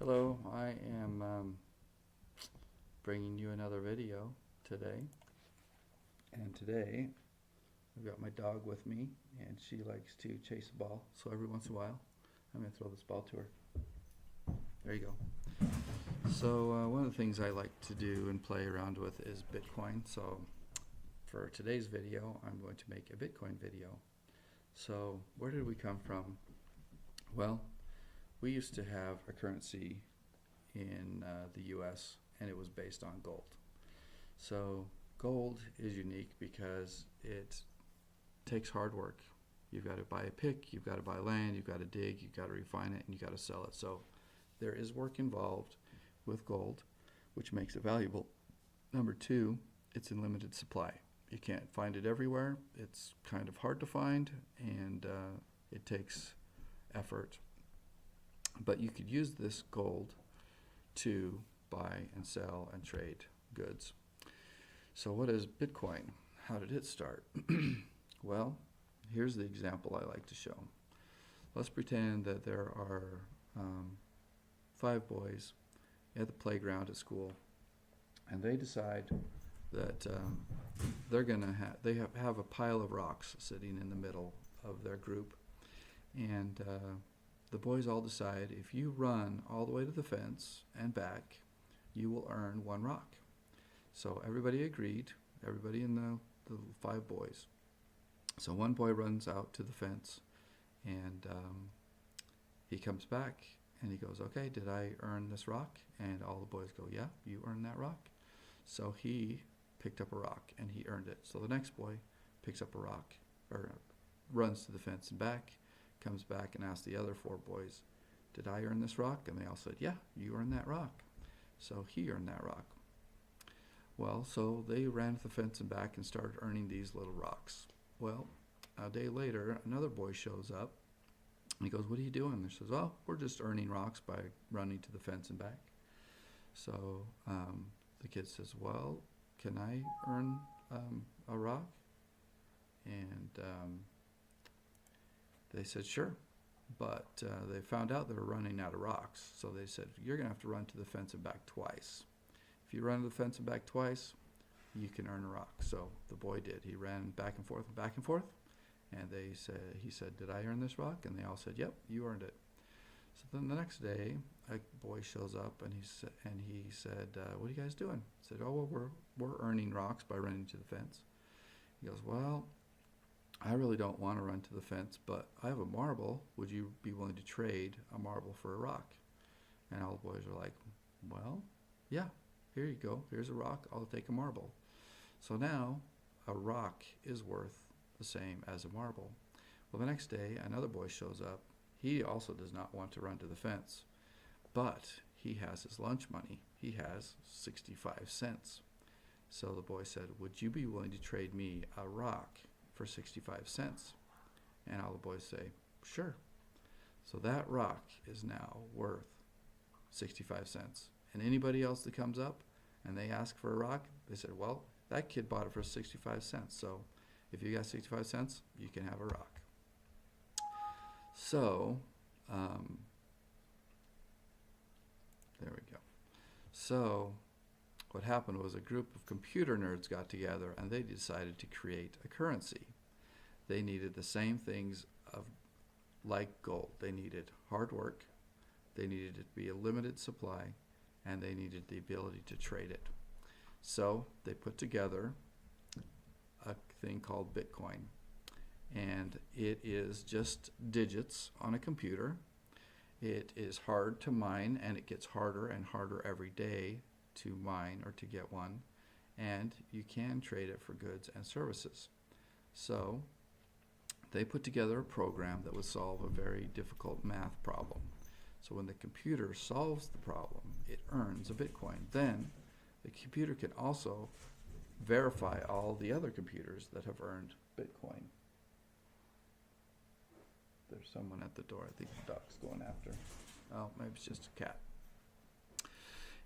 Hello, I am bringing you another video today. And today, I've got my dog with me, and she likes to chase a ball. So every once in a while, I'm going to throw this ball to her. There you go. So one of the things I like to do and play around with is Bitcoin. So for today's video, I'm going to make a Bitcoin video. So where did we come from? Well, we used to have a currency in the US, and it was based on gold. So gold is unique because it takes hard work. You've got to buy a pick, you've got to buy land, you've got to dig, you've got to refine it, and you've got to sell it. So there is work involved with gold, which makes it valuable. Number two, it's in limited supply. You can't find it everywhere. It's kind of hard to find, and it takes effort. But you could use this gold to buy and sell and trade goods. So what is Bitcoin? How did it start? Well, here's the example I like to show. Let's pretend that there are 5 boys at the playground at school, and they decide that they're gonna have a pile of rocks sitting in the middle of their group, and the boys all decide if you run all the way to the fence and back, you will earn 1 rock. So everybody agreed, everybody in the 5 boys. So one boy runs out to the fence, and he comes back and he goes, okay, did I earn this rock? And all the boys go, yeah, you earned that rock. So he picked up a rock and he earned it. So the next boy picks up a rock, or runs to the fence and back, comes back and asks the other 4 boys, did I earn this rock? And they all said, yeah, you earned that rock. So he earned that rock. Well, so they ran to the fence and back and started earning these little rocks. Well, a day later, another boy shows up. And he goes, what are you doing? And he says, oh, we're just earning rocks by running to the fence and back. So the kid says, well, can I earn a rock? And they said, sure. But they found out they were running out of rocks. So they said, you're going to have to run to the fence and back twice. If you run to the fence and back twice, you can earn a rock. So the boy did. He ran back and forth and back and forth. And he said, did I earn this rock? And they all said, yep, you earned it. So then the next day, a boy shows up and he said, what are you guys doing? I said, oh, well, we're earning rocks by running to the fence. He goes, well, I really don't want to run to the fence, but I have a marble. Would you be willing to trade a marble for a rock? And all the boys are like, well, yeah, here you go. Here's a rock. I'll take a marble. So now a rock is worth the same as a marble. Well, the next day, another boy shows up. He also does not want to run to the fence, but he has his lunch money. He has 65 cents. So the boy said, would you be willing to trade me a rock for 65 cents? And all the boys say, sure. So that rock is now worth 65 cents. And anybody else that comes up and they ask for a rock, they said, well, that kid bought it for 65 cents. So if you got 65 cents, you can have a rock. So, there we go. So what happened was a group of computer nerds got together and they decided to create a currency. They needed the same things like gold. They needed hard work, they needed it to be a limited supply, and they needed the ability to trade it. So they put together a thing called Bitcoin, and it is just digits on a computer. It is hard to mine, and it gets harder and harder every day to mine or to get one, and you can trade it for goods and services. So they put together a program that would solve a very difficult math problem. So when the computer solves the problem, it earns a Bitcoin. Then the computer can also verify all the other computers that have earned Bitcoin. There's someone at the door. I think the dog's going after. Oh, maybe it's just a cat.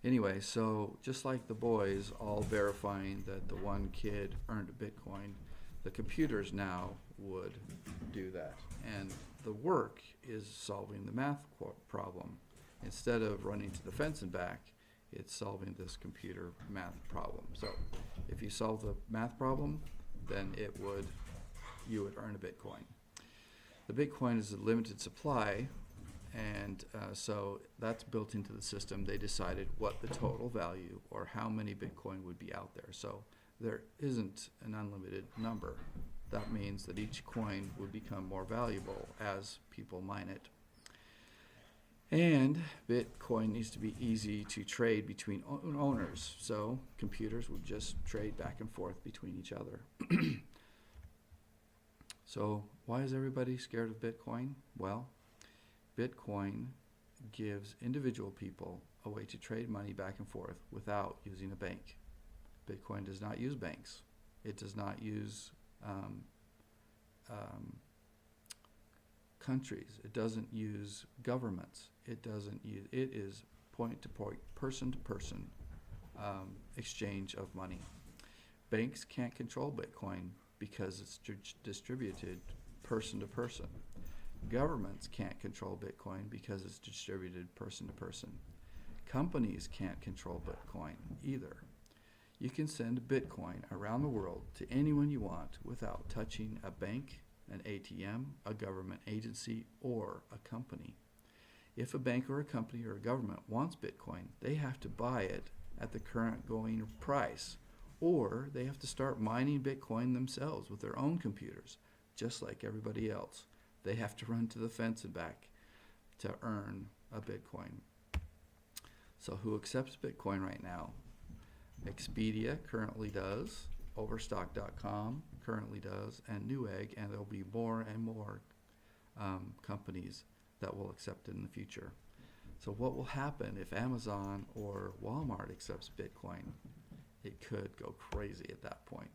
Anyway, so just like the boys all verifying that the one kid earned a Bitcoin, the computers now would do that. And the work is solving the math problem instead of running to the fence and back, it's solving this computer math problem. So if you solve the math problem, then you would earn a Bitcoin. The Bitcoin is a limited supply, and so that's built into the system. They decided what the total value or how many Bitcoin would be out there. So there isn't an unlimited number. That means that each coin would become more valuable as people mine it. And Bitcoin needs to be easy to trade between owners. So computers would just trade back and forth between each other. So why is everybody scared of Bitcoin? Well, Bitcoin gives individual people a way to trade money back and forth without using a bank. Bitcoin does not use banks. It does not use countries. It doesn't use governments. It is point-to-point, person-to-person exchange of money. Banks can't control Bitcoin because it's distributed person-to-person. Governments can't control Bitcoin because it's distributed person-to-person. Companies can't control Bitcoin either. You can send Bitcoin around the world to anyone you want without touching a bank, an ATM, a government agency, or a company. If a bank or a company or a government wants Bitcoin, they have to buy it at the current going price, or they have to start mining Bitcoin themselves with their own computers, just like everybody else. They have to run to the fence and back to earn a Bitcoin. So who accepts Bitcoin right now? Expedia currently does, Overstock.com currently does, and Newegg, and there'll be more and more companies that will accept it in the future. So what will happen if Amazon or Walmart accepts Bitcoin? It could go crazy at that point.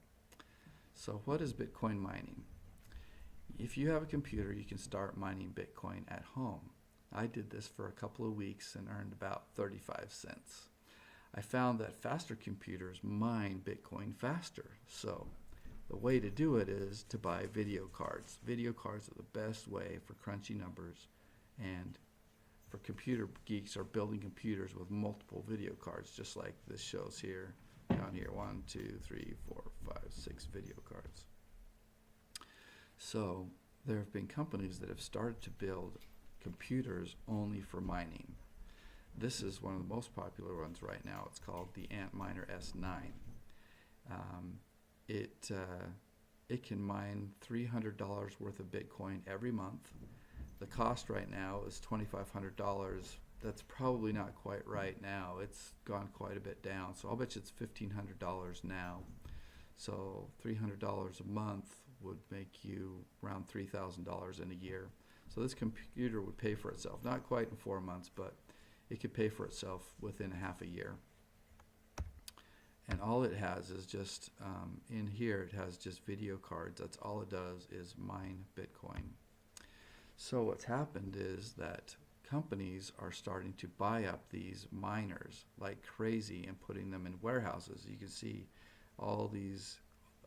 So what is Bitcoin mining? If you have a computer, you can start mining Bitcoin at home. I did this for a couple of weeks and earned about 35 cents. I found that faster computers mine Bitcoin faster. So the way to do it is to buy video cards. Video cards are the best way for crunchy numbers, and for computer geeks are building computers with multiple video cards, just like this shows here. Down here, 1, 2, 3, 4, 5, 6 video cards. So there have been companies that have started to build computers only for mining. This is one of the most popular ones right now. It's called the Antminer S9. It can mine $300 worth of Bitcoin every month. The cost right now is $2,500. That's probably not quite right now. It's gone quite a bit down. So I'll bet you it's $1,500 now. So $300 a month would make you around $3,000 in a year. So this computer would pay for itself. Not quite in 4 months, but it could pay for itself within half a year. And all it has is just, in here it has just video cards. That's all it does is mine Bitcoin. So what's happened is that companies are starting to buy up these miners like crazy and putting them in warehouses. You can see all these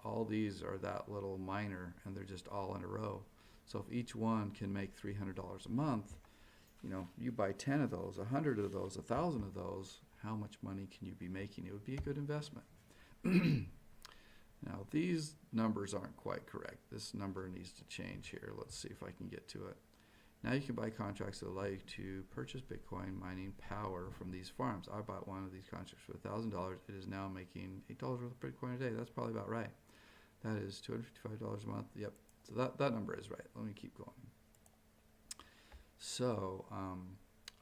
are that little miner, and they're just all in a row. So if each one can make $300 a month, you buy 10 of those, 100 of those, 1,000 of those, how much money can you be making? It would be a good investment. Now these numbers aren't quite correct. This number needs to change here. Let's see if I can get to it. Now you can buy contracts that allow you to purchase Bitcoin mining power from these farms. I bought one of these contracts for $1,000. It is now making $8 worth of Bitcoin a day. That's probably about right. That is $255 a month. Yep. So that number is right. Let me keep going. So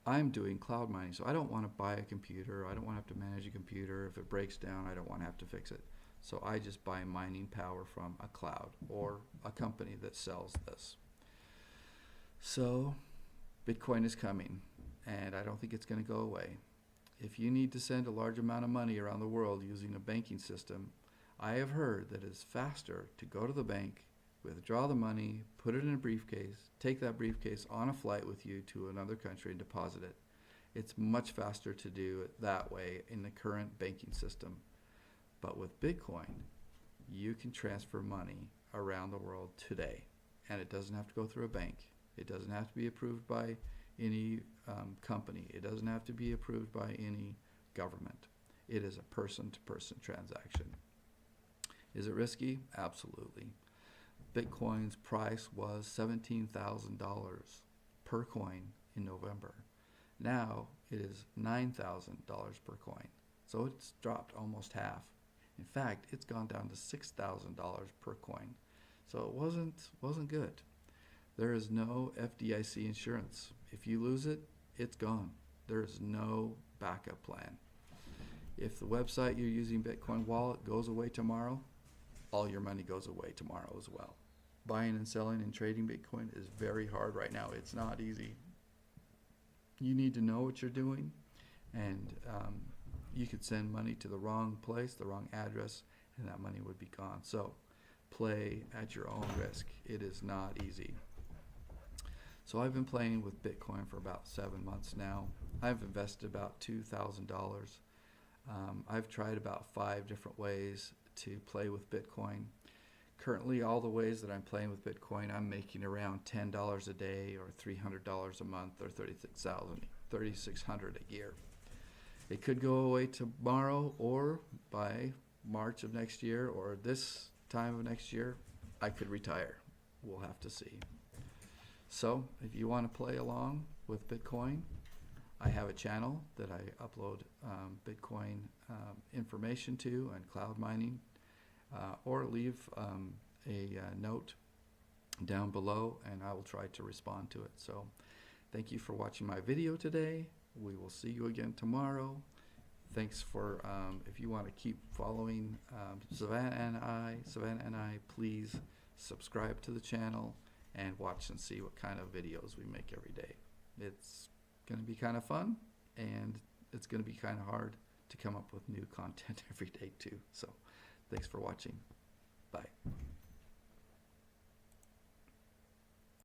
I'm doing cloud mining. So I don't want to buy a computer. I don't want to have to manage a computer. If it breaks down, I don't want to have to fix it. So I just buy mining power from a cloud or a company that sells this. So Bitcoin is coming, and I don't think it's going to go away. If you need to send a large amount of money around the world using a banking system, I have heard that it's faster to go to the bank, withdraw the money, put it in a briefcase, take that briefcase on a flight with you to another country and deposit it. It's much faster to do it that way in the current banking system. But with Bitcoin, you can transfer money around the world today, and it doesn't have to go through a bank. It doesn't have to be approved by any company. It doesn't have to be approved by any government. It is a person-to-person transaction. Is it risky? Absolutely. Bitcoin's price was $17,000 per coin in November. Now it is $9,000 per coin. So it's dropped almost half. In fact, it's gone down to $6,000 per coin. So it wasn't good. There is no FDIC insurance. If you lose it, it's gone. There is no backup plan. If the website you're using, Bitcoin Wallet, goes away tomorrow, all your money goes away tomorrow as well. Buying and selling and trading Bitcoin is very hard right now. It's not easy. You need to know what you're doing, and you could send money to the wrong place, the wrong address, and that money would be gone. So play at your own risk. It is not easy. So I've been playing with Bitcoin for about 7 months now. I've invested about $2,000. I've tried about 5 different ways to play with Bitcoin. Currently, all the ways that I'm playing with Bitcoin, I'm making around $10 a day or $300 a month or $3,600 a year. It could go away tomorrow, or by March of next year, or this time of next year, I could retire. We'll have to see. So if you want to play along with Bitcoin, I have a channel that I upload Bitcoin information to and cloud mining, or leave a note down below and I will try to respond to it. So thank you for watching my video today. We will see you again tomorrow. Thanks for, if you want to keep following Savannah and I, please subscribe to the channel and watch and see what kind of videos we make every day. It's going to be kind of fun, and it's going to be kind of hard to come up with new content every day too. So thanks for watching. Bye.